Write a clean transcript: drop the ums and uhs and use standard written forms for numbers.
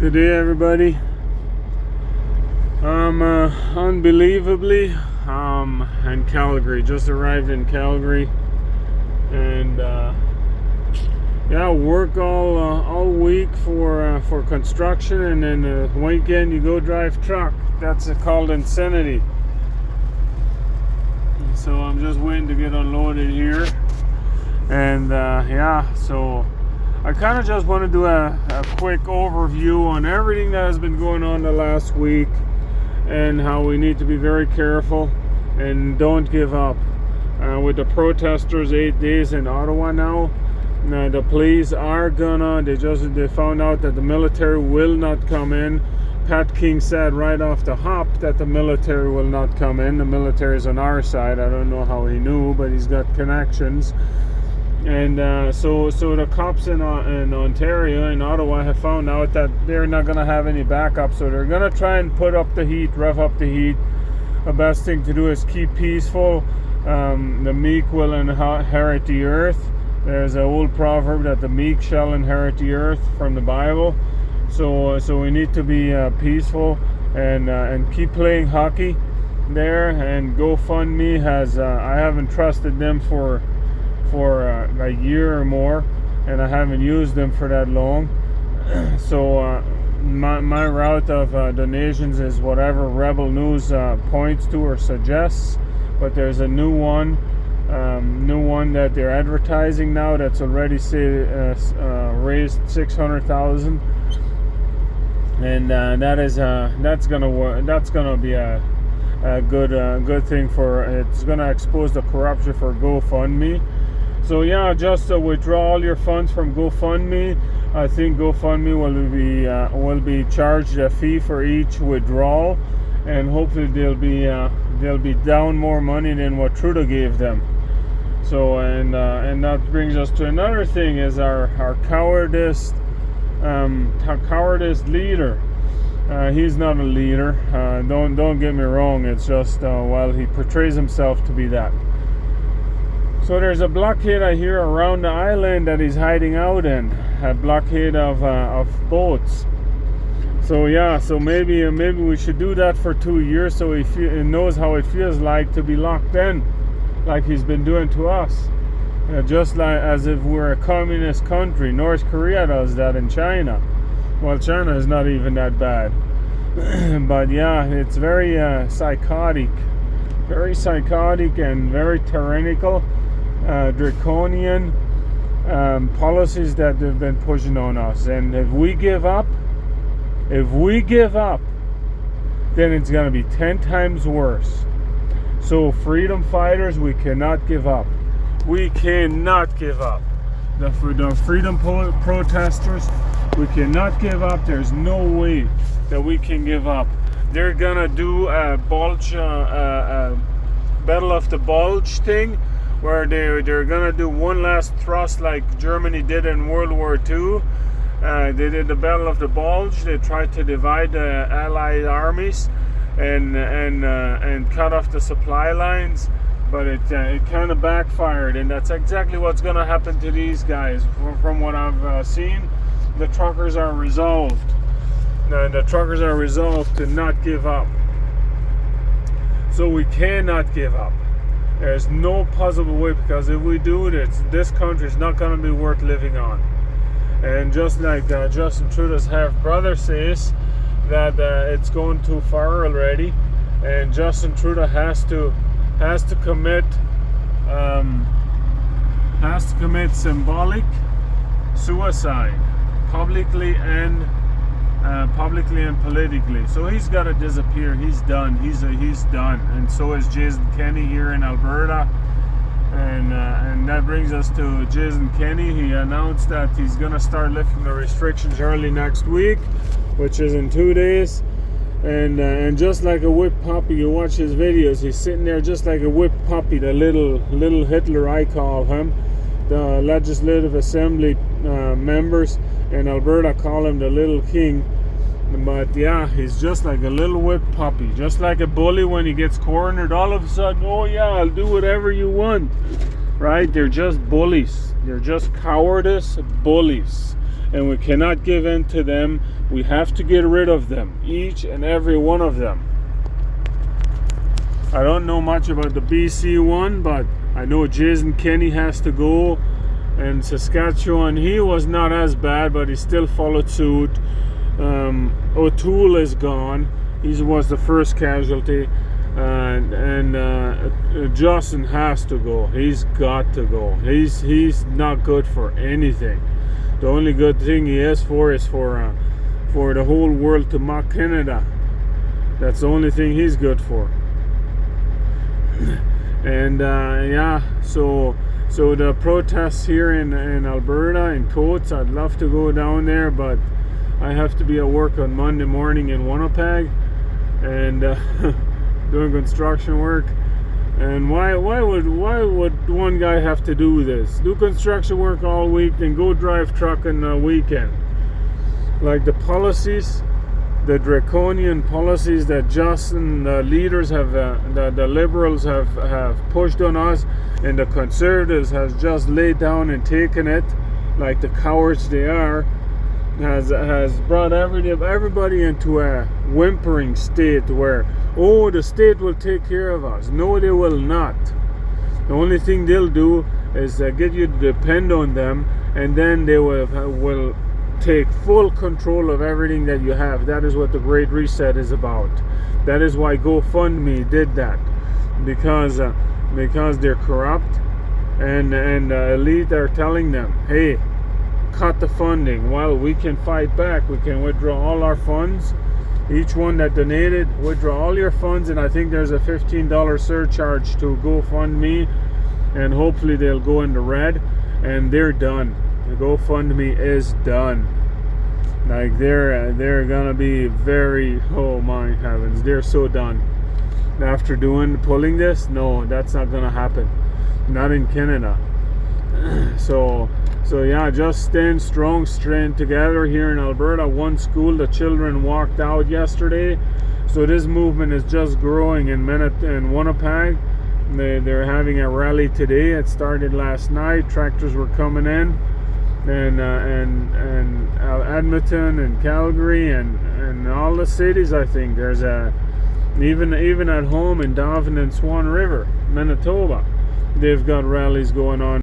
Good day, everybody. Unbelievably, in Calgary. Just arrived in Calgary, and work all week for construction, and then the weekend you go drive truck. That's called insanity. So I'm just waiting to get unloaded here, and so I kind of just want to do a quick overview on everything that has been going on the last week and how we need to be very careful and don't give up. With the protesters 8 days in Ottawa now, the police are they found out that the military will not come in. Pat King said right off the hop that the military will not come in. The military is on our side. I don't know how he knew, but he's got connections. And so the cops in Ontario, in Ottawa, have found out that they're not going to have any backup. So they're going to try and put up the heat, rev up the heat. The best thing to do is keep peaceful. The meek will inherit the earth. There's an old proverb that the meek shall inherit the earth from the Bible. So we need to be peaceful and keep playing hockey there. And GoFundMe has I haven't trusted them for a year or more, and I haven't used them for that long. So my route of donations is whatever Rebel News points to or suggests. But there's a new one that they're advertising now that's already raised $600,000, and that's gonna work. That's gonna be a good thing for. It's gonna expose the corruption for GoFundMe. So just withdraw all your funds from GoFundMe. I think GoFundMe will be charged a fee for each withdrawal, and hopefully they'll be down more money than what Trudeau gave them. So and that brings us to another thing: is our cowardice leader. He's not a leader. Don't get me wrong. It's just he portrays himself to be that. So there's a blockade I hear around the island that he's hiding out in, a blockade of boats. So maybe we should do that for 2 years, so he knows how it feels like to be locked in, like he's been doing to us, just like as if we're a communist country. North Korea does that, in China. Well, China is not even that bad, but it's very psychotic and very tyrannical. Draconian policies that they've been pushing on us, and if we give up, then it's going to be 10 times worse. So freedom fighters, we cannot give up. We cannot give up. The freedom protesters, we cannot give up. There's no way that we can give up. They're gonna do a Battle of the Bulge thing, where they're gonna do one last thrust like Germany did in World War II. They did the Battle of the Bulge. They tried to divide the Allied armies and cut off the supply lines, but it kind of backfired, and that's exactly what's gonna happen to these guys. From what I've seen, the truckers are resolved. The truckers are resolved to not give up. So we cannot give up. There's no possible way, because if we do this country is not going to be worth living on. And just like Justin Trudeau's half-brother says, that it's going too far already, and Justin Trudeau has to commit symbolic suicide publicly and politically. So he's got to disappear. He's done. He's done. And so is Jason Kenney here in Alberta. And that brings us to Jason Kenney. He announced that he's going to start lifting the restrictions early next week, which is in 2 days. And just like a whipped puppy, you watch his videos, he's sitting there just like a whipped puppy, the little Hitler, I call him. The Legislative Assembly members in Alberta call him the little king. But he's just like a little whipped puppy, just like a bully when he gets cornered. All of a sudden, I'll do whatever you want, right? They're just bullies. They're just cowardice bullies, and we cannot give in to them We have to get rid of them, each and every one of them. I don't know much about the BC one, but I know Jason Kenney has to go. And Saskatchewan, he was not as bad, but he still followed suit. O'Toole is gone. He was the first casualty. And Justin has to go. He's got to go. He's not good for anything. The only good thing he is for the whole world to mock Canada. That's the only thing he's good for. And so the protests here in Alberta, in Coates, I'd love to go down there, but I have to be at work on Monday morning in Winnipeg and doing construction work. And why would one guy have to do this? Do construction work all week, then go drive truck on the weekend? Like the policies, the draconian policies that Justin, the leaders have, the Liberals have pushed on us, and the Conservatives has just laid down and taken it, like the cowards they are, has brought everybody into a whimpering state where, oh, the state will take care of us. No, they will not. The only thing they'll do is get you to depend on them, and then they will take full control of everything that you have. That is what the Great Reset is about. That is why GoFundMe did that, because they're corrupt, and the elite are telling them, hey, cut the funding. Well, we can fight back. We can withdraw all our funds. Each one that donated, withdraw all your funds, and I think there's a $15 surcharge to GoFundMe, and hopefully they'll go in the red, and they're done. The GoFundMe is done. Like they're gonna be very, oh my heavens, they're so done. After pulling this, no, that's not gonna happen. Not in Canada. So yeah, just stand strong, stand together here in Alberta. One school, the children walked out yesterday. So this movement is just growing in Winnipeg. They're having a rally today. It started last night. Tractors were coming in, and Edmonton and Calgary and all the cities. I think there's even at home in Dauphin and Swan River, Manitoba, they've got rallies going on.